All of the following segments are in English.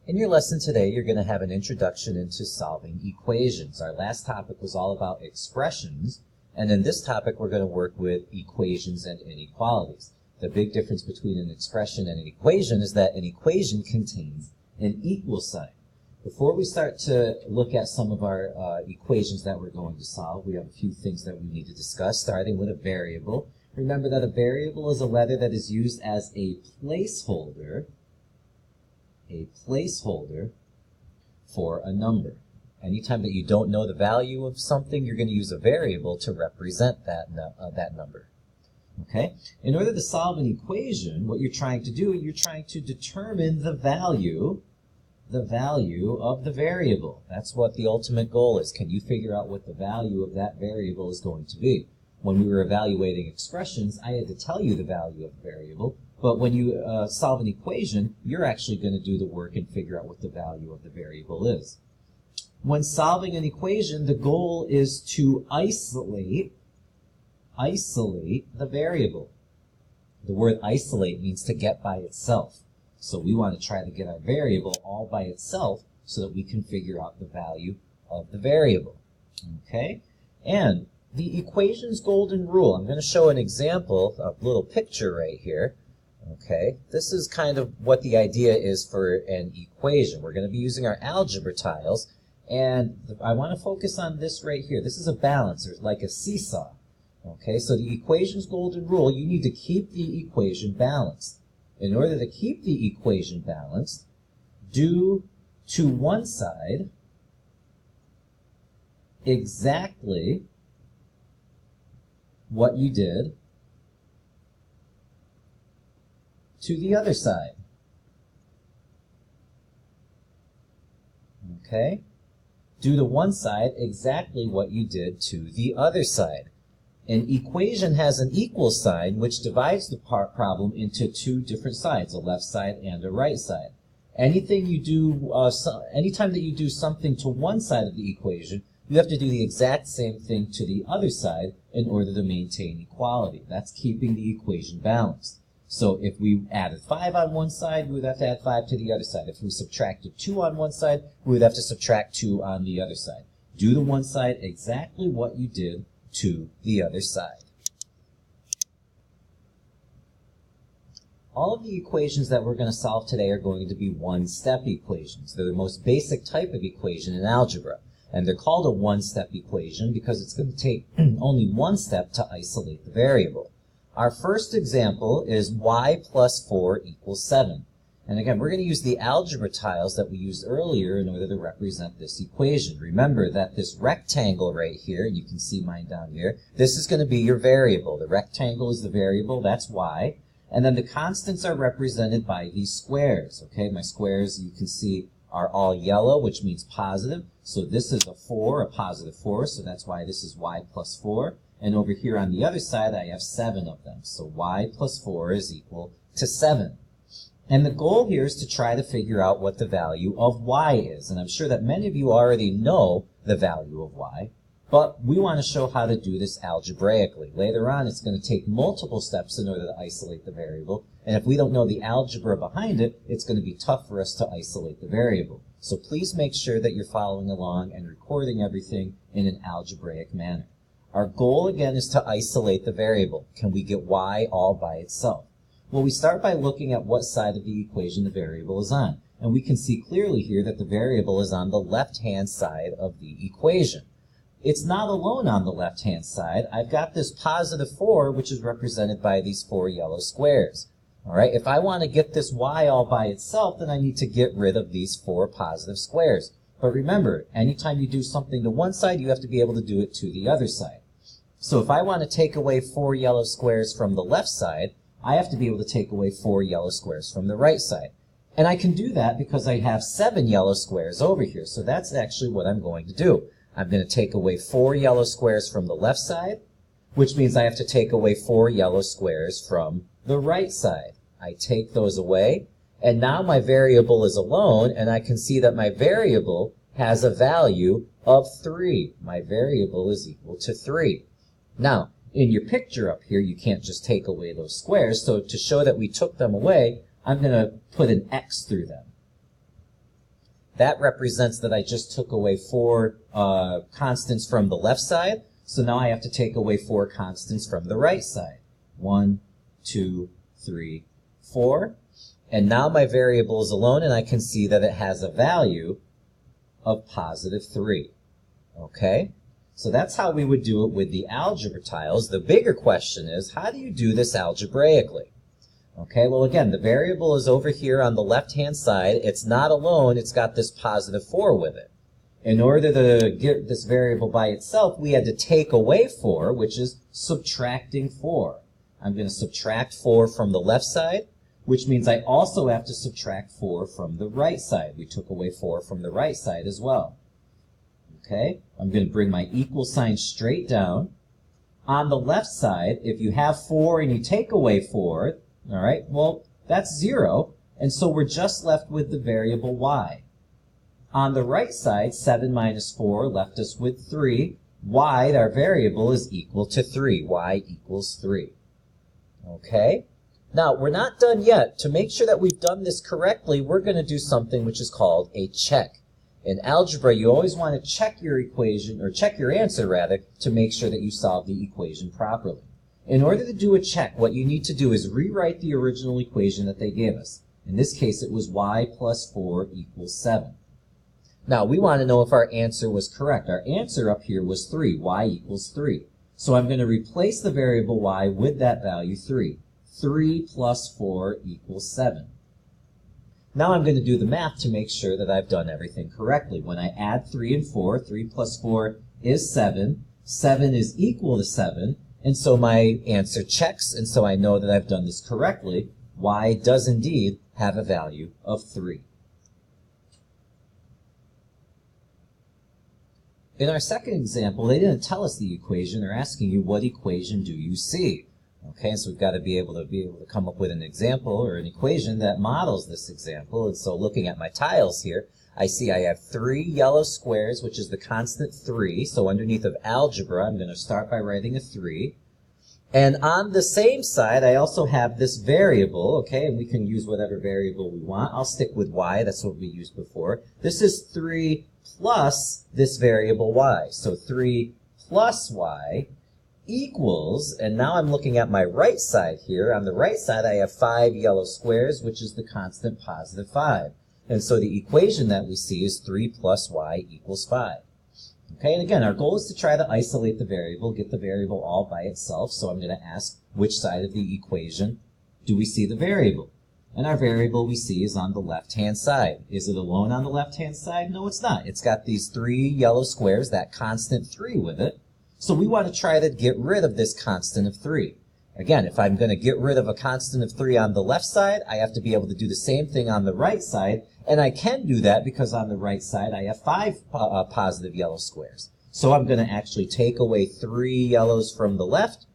In your lesson today, you're going to have an introduction into solving equations. Our last topic was all about expressions, and in this topic we're going to work with equations and inequalities. The big difference between an expression and an equation is that an equation contains an equal sign. Before we start to look at some of our equations that we're going to solve, we have a few things that we need to discuss, starting with a variable. Remember that a variable is a letter that is used as a placeholder for a number. Anytime that you don't know the value of something, you're going to use a variable to represent that number. Okay? In order to solve an equation, what you're trying to do, you're trying to determine the value of the variable. That's what the ultimate goal is. Can you figure out what the value of that variable is going to be? When we were evaluating expressions, I had to tell you the value of the variable, but when you solve an equation, you're actually going to do the work and figure out what the value of the variable is. When solving an equation, the goal is to isolate the variable. The word isolate means to get by itself. So we want to try to get our variable all by itself so that we can figure out the value of the variable. Okay? And the equation's golden rule, I'm going to show an example, a little picture right here. Okay? This is kind of what the idea is for an equation. We're going to be using our algebra tiles, and I want to focus on this right here. This is a balancer, like a seesaw. Okay? So the equation's golden rule, you need to keep the equation balanced. In order to keep the equation balanced, do to one side exactly what you did to the other side. Okay? Do to one side exactly what you did to the other side. An equation has an equal sign which divides the problem into two different sides, a left side and a right side. Anytime that you do something to one side of the equation, you have to do the exact same thing to the other side in order to maintain equality. That's keeping the equation balanced. So if we added 5 on one side, we would have to add 5 to the other side. If we subtracted 2 on one side, we would have to subtract 2 on the other side. Do to one side exactly what you did to the other side. All of the equations that we're going to solve today are going to be one-step equations. They're the most basic type of equation in algebra. And they're called a one-step equation because it's going to take only one step to isolate the variable. Our first example is y plus 4 equals 7. And again, we're going to use the algebra tiles that we used earlier in order to represent this equation. Remember that this rectangle right here, and you can see mine down here, this is going to be your variable. The rectangle is the variable, that's y. And then the constants are represented by these squares. Okay, my squares, you can see, are all yellow, which means positive. So this is a 4, a positive 4, so that's why this is y plus 4. And over here on the other side, I have 7 of them. So y plus 4 is equal to 7. And the goal here is to try to figure out what the value of y is. And I'm sure that many of you already know the value of y, but we want to show how to do this algebraically. Later on, it's going to take multiple steps in order to isolate the variable. And if we don't know the algebra behind it, it's going to be tough for us to isolate the variable. So please make sure that you're following along and recording everything in an algebraic manner. Our goal, again, is to isolate the variable. Can we get y all by itself? Well, we start by looking at what side of the equation the variable is on. And we can see clearly here that the variable is on the left-hand side of the equation. It's not alone on the left-hand side. I've got this positive 4, which is represented by these 4 yellow squares. All right, if I want to get this y all by itself, then I need to get rid of these 4 positive squares. But remember, anytime you do something to one side, you have to be able to do it to the other side. So if I want to take away 4 yellow squares from the left side, I have to be able to take away 4 yellow squares from the right side. And I can do that because I have 7 yellow squares over here. So that's actually what I'm going to do. I'm going to take away 4 yellow squares from the left side, which means I have to take away 4 yellow squares from the right side. I take those away, and now my variable is alone, and I can see that my variable has a value of 3. My variable is equal to 3. Now, in your picture up here, you can't just take away those squares, so to show that we took them away, I'm going to put an X through them. That represents that I just took away 4 constants from the left side. So now I have to take away 4 constants from the right side. 1, 2, 3, 4. And now my variable is alone, and I can see that it has a value of positive 3. Okay? So that's how we would do it with the algebra tiles. The bigger question is, how do you do this algebraically? Okay, well again, the variable is over here on the left-hand side. It's not alone, it's got this positive 4 with it. In order to get this variable by itself, we had to take away 4, which is subtracting 4. I'm going to subtract 4 from the left side, which means I also have to subtract 4 from the right side. We took away 4 from the right side as well. Okay, I'm going to bring my equal sign straight down. On the left side, if you have 4 and you take away 4, all right, well, that's 0, and so we're just left with the variable y. On the right side, 7 minus 4 left us with 3. Y, our variable, is equal to 3. Y equals 3. Okay? Now, we're not done yet. To make sure that we've done this correctly, we're going to do something which is called a check. In algebra, you always want to check your equation, or check your answer rather, to make sure that you solve the equation properly. In order to do a check, what you need to do is rewrite the original equation that they gave us. In this case, it was y plus 4 equals 7. Now, we want to know if our answer was correct. Our answer up here was 3, y equals 3. So I'm going to replace the variable y with that value 3. 3 plus 4 equals 7. Now I'm going to do the math to make sure that I've done everything correctly. When I add 3 and 4, 3 plus 4 is 7. 7 is equal to 7. And so my answer checks, and so I know that I've done this correctly. Y does indeed have a value of 3. In our second example, they didn't tell us the equation. They're asking you, what equation do you see? Okay, so we've got to be able to come up with an example or an equation that models this example. And so looking at my tiles here, I see I have 3 yellow squares, which is the constant 3. So underneath of algebra, I'm going to start by writing a 3. And on the same side, I also have this variable, okay, and we can use whatever variable we want. I'll stick with y, that's what we used before. This is 3 plus this variable y. So 3 plus y equals, and now I'm looking at my right side here. On the right side, I have 5 yellow squares, which is the constant positive 5. And so the equation that we see is 3 plus y equals 5. Okay, and again, our goal is to try to isolate the variable, get the variable all by itself. So I'm going to ask, which side of the equation do we see the variable? And our variable we see is on the left-hand side. Is it alone on the left-hand side? No, it's not. It's got these 3 yellow squares, that constant 3 with it. So we want to try to get rid of this constant of 3. Again, if I'm going to get rid of a constant of 3 on the left side, I have to be able to do the same thing on the right side. And I can do that because on the right side, I have 5 positive yellow squares. So I'm going to actually take away 3 yellows from the left,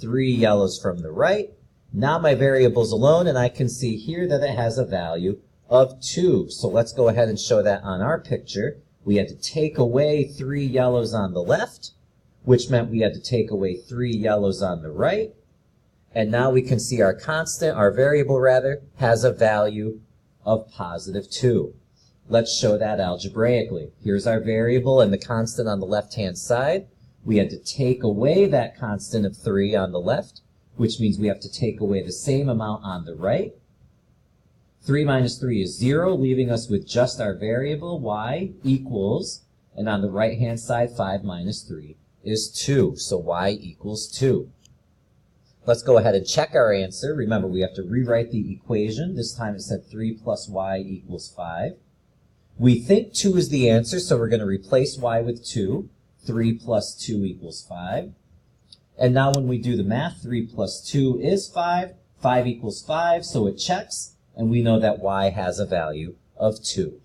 3 yellows from the right. Now my variable's alone, and I can see here that it has a value of 2. So let's go ahead and show that on our picture. We had to take away 3 yellows on the left, which meant we had to take away 3 yellows on the right. And now we can see our constant, our variable rather, has a value of positive 2. Let's show that algebraically. Here's our variable and the constant on the left-hand side. We had to take away that constant of 3 on the left, which means we have to take away the same amount on the right. 3 minus 3 is 0, leaving us with just our variable, y equals, and on the right-hand side, 5 minus 3 is 2. So y equals 2. Let's go ahead and check our answer. Remember, we have to rewrite the equation. This time it said 3 plus y equals 5. We think 2 is the answer, so we're going to replace y with 2. 3 plus 2 equals 5. And now when we do the math, 3 plus 2 is 5. 5 equals 5, so it checks. And we know that y has a value of 2.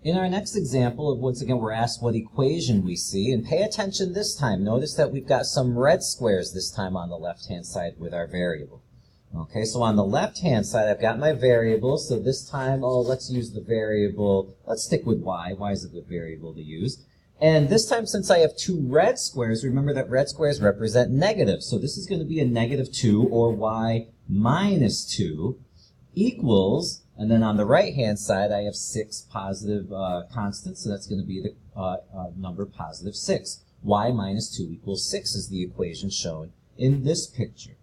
In our next example, once again, we're asked what equation we see. And pay attention this time. Notice that we've got some red squares this time on the left-hand side with our variable. Okay, so on the left-hand side, I've got my variable. So this time, let's use the variable. Let's stick with y. Y is a good variable to use. And this time, since I have 2 red squares, remember that red squares represent negative. So this is going to be a negative 2, or y minus 2 equals, And then on the right-hand side, I have 6 positive constants, so that's going to be the number positive 6. Y minus 2 equals 6 is the equation shown in this picture.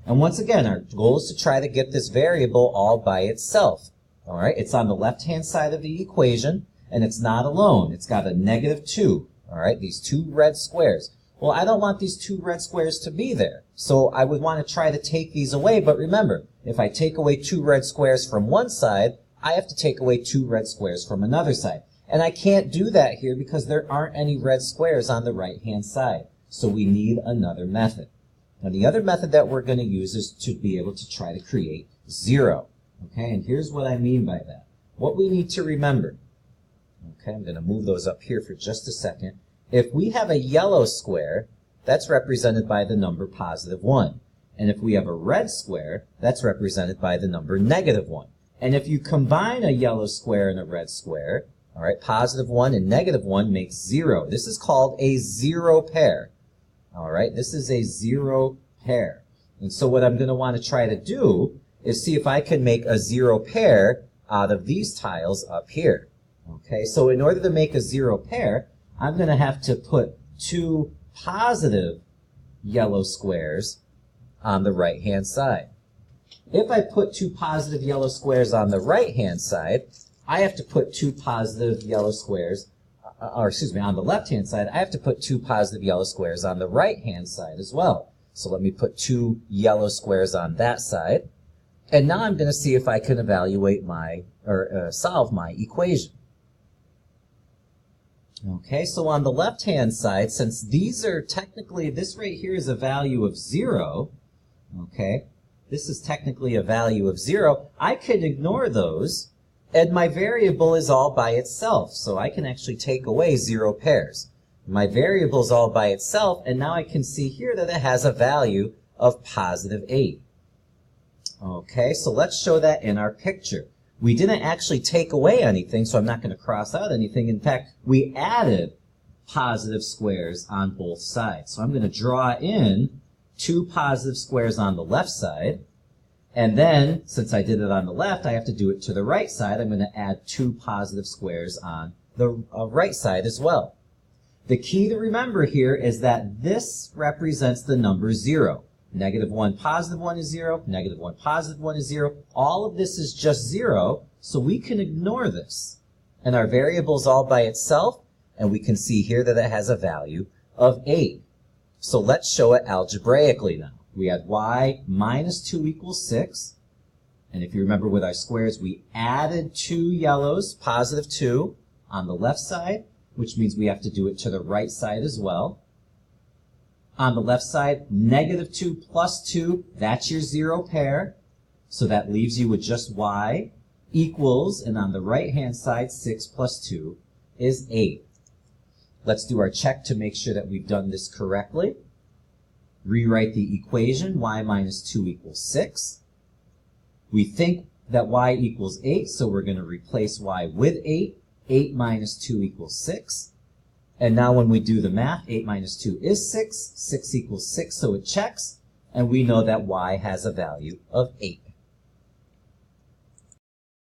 And once again, our goal is to try to get this variable all by itself. All right, it's on the left-hand side of the equation, and it's not alone. It's got a negative 2. All right, these 2 red squares. Well, I don't want these 2 red squares to be there, so I would want to try to take these away. But remember, if I take away 2 red squares from one side, I have to take away 2 red squares from another side. And I can't do that here because there aren't any red squares on the right-hand side. So we need another method. Now, the other method that we're going to use is to be able to try to create 0. Okay, and here's what I mean by that. What we need to remember. Okay, I'm going to move those up here for just a second. If we have a yellow square, that's represented by the number positive 1. And if we have a red square, that's represented by the number negative 1. And if you combine a yellow square and a red square, all right, positive 1 and negative 1 makes 0. This is called a 0 pair. All right, this is a 0 pair. And so what I'm going to want to try to do is see if I can make a 0 pair out of these tiles up here. Okay, so in order to make a 0 pair, I'm going to have to put 2 positive yellow squares on the right-hand side. If I put 2 positive yellow squares on the right-hand side, I have to put 2 positive yellow squares, on the left-hand side, I have to put 2 positive yellow squares on the right-hand side as well. So let me put 2 yellow squares on that side. And now I'm going to see if I can evaluate solve my equation. Okay, so on the left-hand side, since these are technically, this right here is a value of 0, okay, this is technically a value of 0, I can ignore those, and my variable is all by itself, so I can actually take away 0 pairs. My variable is all by itself, and now I can see here that it has a value of positive 8. Okay, so let's show that in our picture. We didn't actually take away anything, so I'm not going to cross out anything. In fact, we added positive squares on both sides. So I'm going to draw in 2 positive squares on the left side. And then, since I did it on the left, I have to do it to the right side. I'm going to add 2 positive squares on the right side as well. The key to remember here is that this represents the number 0. Negative 1, positive 1 is 0. Negative 1, positive 1 is 0. All of this is just 0, so we can ignore this. And our variable is all by itself, and we can see here that it has a value of 8. So let's show it algebraically now. We had y minus 2 equals 6. And if you remember with our squares, we added 2 yellows, positive 2, on the left side, which means we have to do it to the right side as well. On the left side, negative 2 plus 2, that's your 0 pair. So that leaves you with just y equals, and on the right-hand side, 6 plus 2 is 8. Let's do our check to make sure that we've done this correctly. Rewrite the equation, y minus 2 equals 6. We think that y equals 8, so we're going to replace y with 8. 8 minus 2 equals 6. And now when we do the math, 8 minus 2 is 6. 6 equals 6, so it checks. And we know that y has a value of 8.